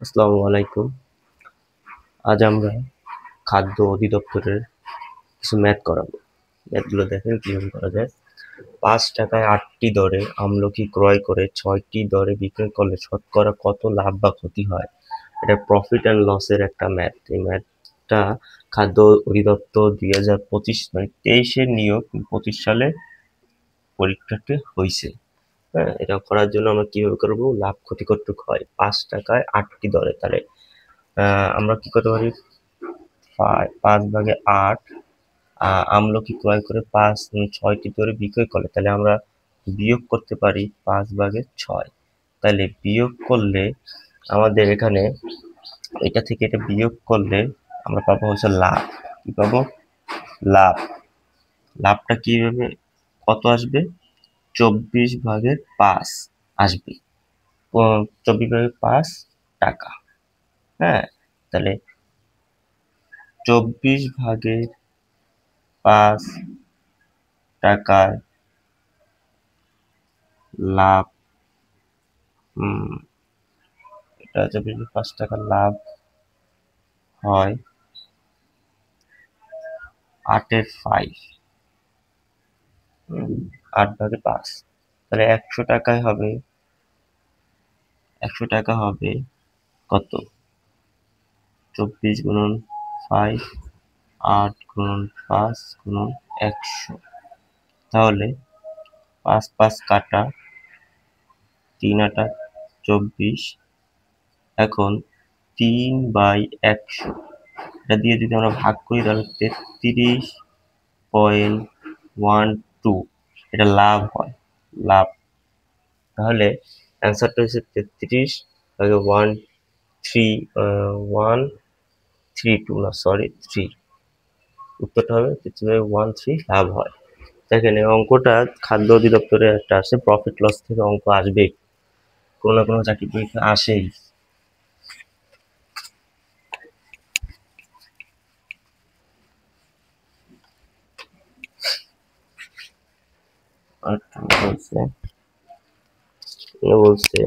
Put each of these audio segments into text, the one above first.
আসসালামু আলাইকুম। আজ আমরা খাদ্য অধিদপ্তরের কিছু ম্যাথ করাবো। ম্যাথগুলো দেখেন কিভাবে করা যায়। ৫ টাকায় ৮টি দরে আমলকি ক্রয় করে ৬টি দরে বিক্রয় করলে শতকরা কত লাভ বা ক্ষতি হয়? এটা প্রফিট অ্যান্ড লসের একটা ম্যাথ। এই ম্যাথটা খাদ্য অধিদপ্তর ২০২৫ মানে ২৩-এর নিয়োগ ২৫ সালে পরীক্ষাতে হইছে। হ্যাঁ? এটা করার জন্য আমরা কিভাবে করবো? লাভ ক্ষতি কতটুক হয়? ৫ টাকায় ৮টি দরে। তাহলে আমরা কি করতে পারি? ৫ ভাগে ৮ আমলকি ক্রয় করে ৬টি দরে বিক্রয় করলে তাহলে আমরা বিয়োগ করতে পারি ৫ ভাগে ৬। তাহলে বিয়োগ করলে আমাদের এখানে এটা থেকে এটা বিয়োগ করলে আমরা পাবো হচ্ছে লাভ। কি পাবো? লাভ। লাভটা কিভাবে কত আসবে? ২৪ ভাগের ৫ আসবে। ২৪ ভাগের ৫ টাকা। হ্যাঁ? তাহলে ২৪ ভাগের ৫ টাকায় লাভ এটা ২৪ ভাগের ৫ টাকা লাভ হয় ৮-এর ৫। ৮ ভাগে ৫। তাহলে ১০০ টাকায় হবে ১০০ টাকা হবে কত? ২৪ গুণন ৫, ৮ গুণন ৫ গুণন ১০০। তাহলে ৫ ৫ কাটা, ৩ ৮ ২৪। এখন ৩/১০০ এটা দিয়ে যদি আমরা ভাগ করি তাহলে ৩৩.12 এটা লাভ হয়। লাভ। তাহলে অ্যান্সারটা হচ্ছে ৩৩ ভাগে 132 না সরি 3। উত্তরটা হবে ৩৩/13 লাভ হয়। দেখেন এই অঙ্কটা খাদ্য অধিদপ্তরে একটা আসে, প্রফিট লস থেকে অঙ্ক আসবেই, কোনো না কোনো চাকরি পরীক্ষা আসেই। আর বলছে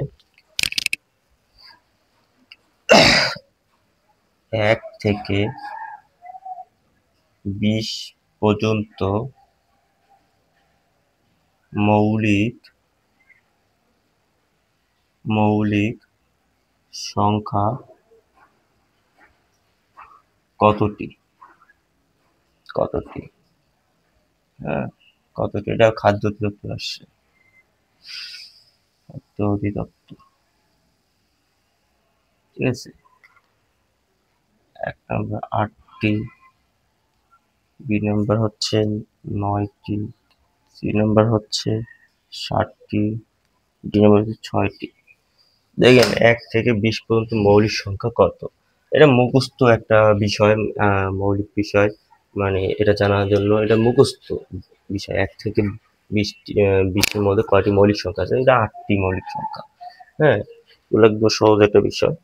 ১ থেকে ২০ পর্যন্ত মৌলিক সংখ্যা কতটি? হ্যাঁ, কতটি? এটা খাদ্য অধিদপ্তর আসছে। খাদ্য অধিদপ্তর, ঠিক আছে। ১ নম্বর ৮টি, ২ নম্বর হচ্ছে ৯টি, ৩ নম্বর হচ্ছে ৭টি, ২ নম্বর হচ্ছে ৬টি। দেখেন ১ থেকে ২০ পর্যন্ত মৌলিক সংখ্যা কত? এটা মুখস্থ একটা বিষয়, মৌলিক বিষয়, মানে এটা জানার জন্য এটা মুখস্থ বিষয়। ১ থেকে ২০-এর মধ্যে কয়টি মৌলিক সংখ্যা আছে? এটা ৮টি মৌলিক সংখ্যা। হ্যাঁ, এগুলো একদম সহজ একটা বিষয়।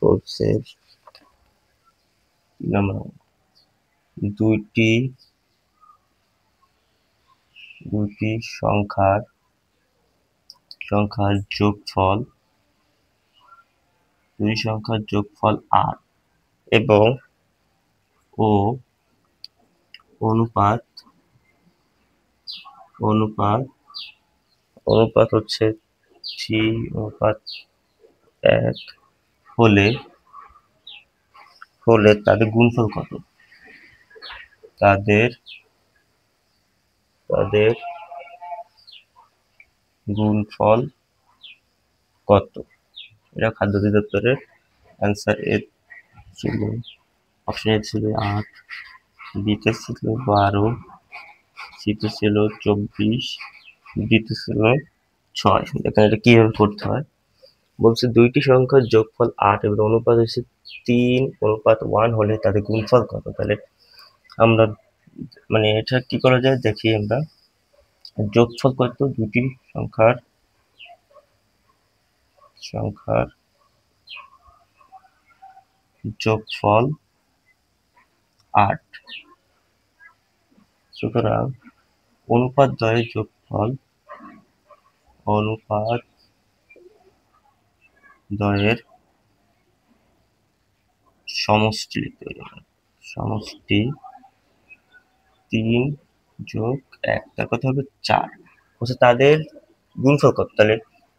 বলছে দুইটি সংখ্যার যোগফল ৮ এবং ও অনুপাত হচ্ছে 3:1 হলে তাদের গুণফল কত? তাদের গুণফল কত? এটা খাদ্য অধিদপ্তরের অ্যান্সার। এ ছিল অপশন এ ছিল ৮, বিতে ছিল ১২, সিতে ছিল ২৪, ডিতে ছিল ৬। দেখেন এটা কিভাবে করতে হয়। বলছে দুইটি সংখ্যার যোগফল ৮ এবং অনুপাত হচ্ছে 3:1 হলে তাদের গুণফল কত? তাহলে আমরা মানে এটা কি করা যায় দেখি আমরা। যোগফল কত? দুটি সংখ্যার যোগফল ৮। সুতরাং অনুপাত দ্বয়ের যোগফল অনুপাত দ্বয়ের সমষ্টি লিখতে হবে। সমষ্টি 3 যোগ 1 তার কথা হবে 4। বলছে তাদের গুণফল কত? তাহলে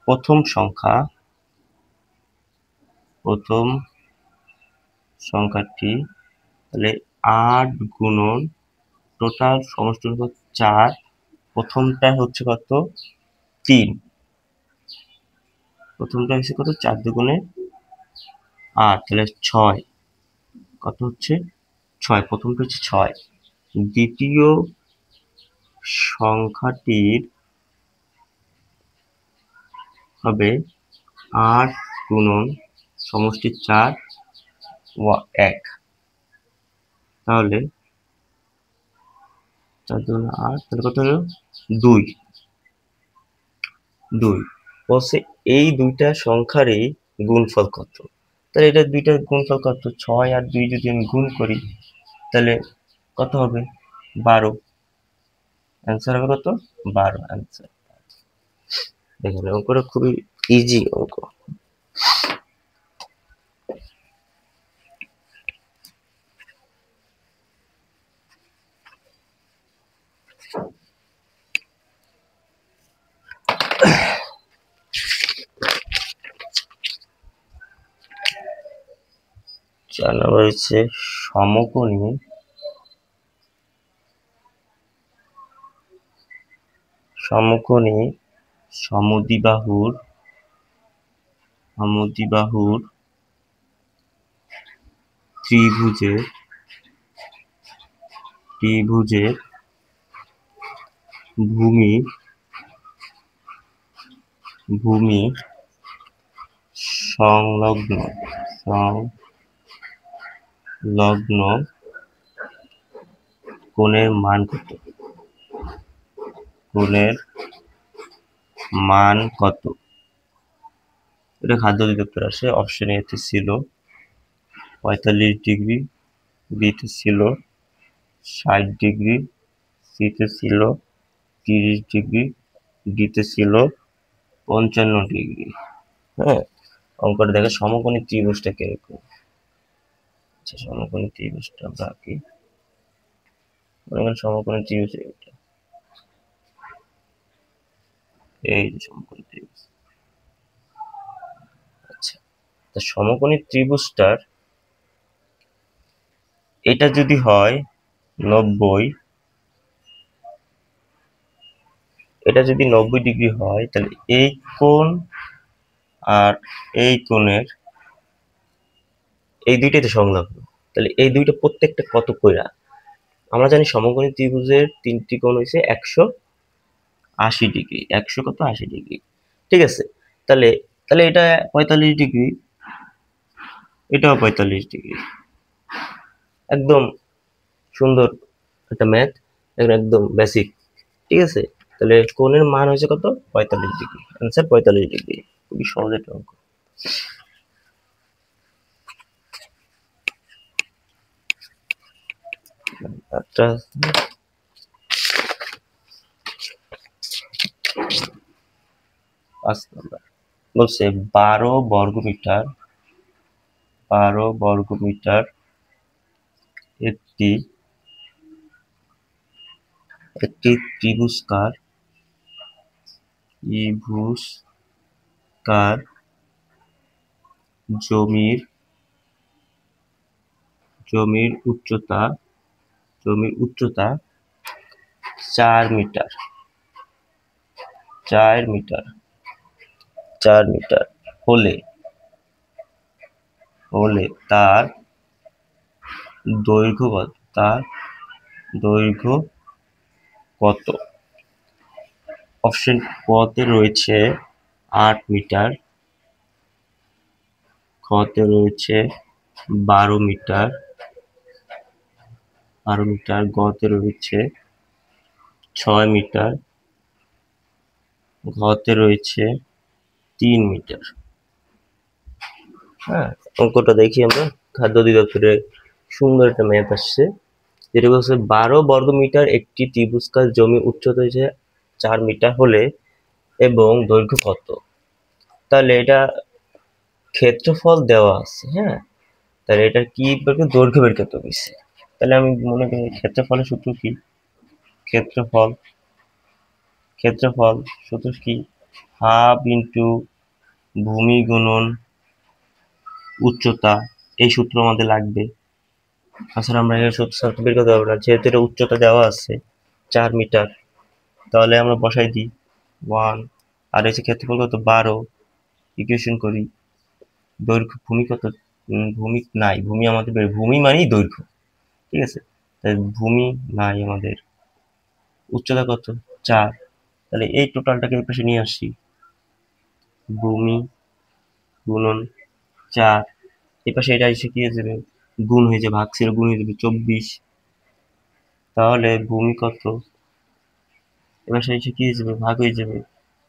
প্রথম সংখ্যাটি তাহলে 8 গুণন টোটাল সমষ্টি হলো 4। প্রথমটা হচ্ছে কত? 3। প্রথমটা হচ্ছে কত? 4 দুগুণে 8 তাহলে 6। কত হচ্ছে? 6। প্রথমটা হচ্ছে 6। দ্বিতীয় সংখ্যাটির হবে 8 গুণন সমষ্টি 4 ও 1। তাহলে 4 দুগুণে 8 তাহলে কত হলো? 2। বলছে এই দুইটা সংখ্যারই গুণফল কত? তাহলে এটা দুইটার গুণফল কত? 6 আর 2 যদি আমি গুণ করি তাহলে কত হবে? 12। অ্যান্সার হবে কত? 12 অ্যান্সার। দেখেন অঙ্কটা খুবই ইজি অঙ্ক। জানা রয়েছে সমকোণী সমদ্বিবাহুর ত্রিভুজের ভূমি সংলগ্ন কোণের মান কত? এটা খাদ্য অধিদপ্তর আসে। অপশন এ তে ছিল 45 ডিগ্রি, বি তে ছিল 60 ডিগ্রি, সি তে ছিল 30 ডিগ্রি, ডি তে ছিল 55 ডিগ্রি। হ্যাঁ, অঙ্কটা দেখে সমকোণী ত্রিভুজটা কিরকম। আচ্ছা, সমকোণী ত্রিভুজটা আমরা আঁকি। সমকোণী ত্রিভুজ এটা, এই যে সমকোণী ত্রিভুজ। আচ্ছা, তা সমকোণী ত্রিভুজটার এটা যদি হয় 90, এটা যদি 90 ডিগ্রি হয় তাহলে এই কোণ আর এই কোণের এই দুইটাই তো সংলগ্ন। তাহলে এই দুইটা প্রত্যেকটা কত কইরা? আমরা জানি সমকোণী ত্রিভুজের তিনটি কোণ হইছে 180 ডিগ্রি। 100 কত? 80 ডিগ্রি। ঠিক আছে, তাহলে এটা 45 ডিগ্রি, এটাও 45 ডিগ্রি। একদম সুন্দর একটা ম্যাথ, একদম বেসিক। ঠিক আছে, তাহলে কোণের মান হয়েছে কত? 45 ডিগ্রি। Answer 45 degree. খুবই সহজ একটা অঙ্ক। একটা বলছে 12 বর্গমিটার একটি ত্রিভুজকার জমির উচ্চতা 4 মিটার হলে তার দৈর্ঘ্য কত? অপশন ক তে রয়েছে 8 মিটার, খ তে রয়েছে 12 মিটার, গ তে রয়েছে 6 মিটার, ঘ তে রয়েছে 3 মিটার। হ্যাঁ, অঙ্কটা দেখি আমরা। খাদ্য অধিদপ্তরে সুন্দর একটা ম্যাপ আসছে। যেটা বলছে 12 বর্গমিটার একটি ত্রিভুজাকার জমি উচ্চতা হচ্ছে 4 মিটার হলে এবং দৈর্ঘ্য কত? তাহলে এটা ক্ষেত্রফল দেওয়া আছে, হ্যাঁ, তাহলে এটা কি দৈর্ঘ্য বের করতে বলছে। তাহলে আমি মনে করি ক্ষেত্রফলের সূত্র কি? ক্ষেত্রফল ক্ষেত্রফল সূত্র কি? হাফ ইন্টু ভূমি গুণন উচ্চতা, এই সূত্র আমাদের লাগবে। তাছাড়া আমরা এর সূত্র বের করতে পারবো না, যেহেতু এটা উচ্চতা দেওয়া আছে 4 মিটার, তাহলে আমরা বসাই দিই 1, আর এসে ক্ষেত্রফল কত 12, ইকুয়েশন করি। দৈর্ঘ্য ভূমি কত? ভূমি নাই, ভূমি আমাদের ভূমি মানেই দৈর্ঘ্য, ঠিক আছে, তাই ভূমি নাই আমাদের। উচ্চতা কত? 4, তাহলে এই টোটালটাকে এই পাশে নিয়ে আসি, ভূমি গুণন 4, এই পাশে এটা এসে কি হয়ে যাবে? গুণ হয়ে যাবে, ভাগ ছিল গুণ হয়ে যাবে 24, তাহলে ভূমি কত? এবার সেই কি হয়ে যাবে? ভাগ হয়ে যাবে,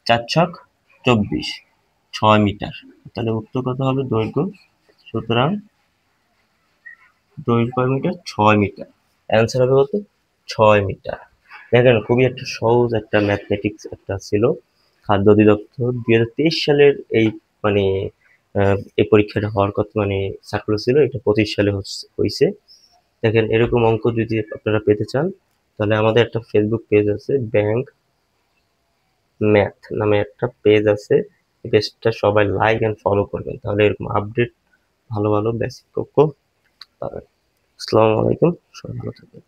4 ছক 24, 6 মিটার। তাহলে উত্তর কত হবে? দৈর্ঘ্য, সুতরাং দৈর্ঘ্য মিটার 6 মিটার, অ্যান্সার হবে কত? 6 মিটার। দেখেন খুবই একটা সহজ একটা ম্যাথমেটিক্স একটা ছিল। খাদ্য অধিদপ্তর 2023 সালের এই মানে এই পরীক্ষাটা হওয়ার কথা, মানে সার্কুলার ছিল, এটা 25 সালে হয়েছে। দেখেন এরকম অঙ্ক যদি আপনারা পেতে চান, তাহলে আমাদের একটা ফেসবুক পেজ আছে, ব্যাংক ম্যাথ নামে একটা পেজ আছে, এই পেজটা সবাই লাইক এন্ড ফলো করবেন, তাহলে এরকম আপডেট ভালো ভালো বেসিক অঙ্ক পাবেন। আসসালামু আলাইকুম, সবাই ভালো থাকবেন।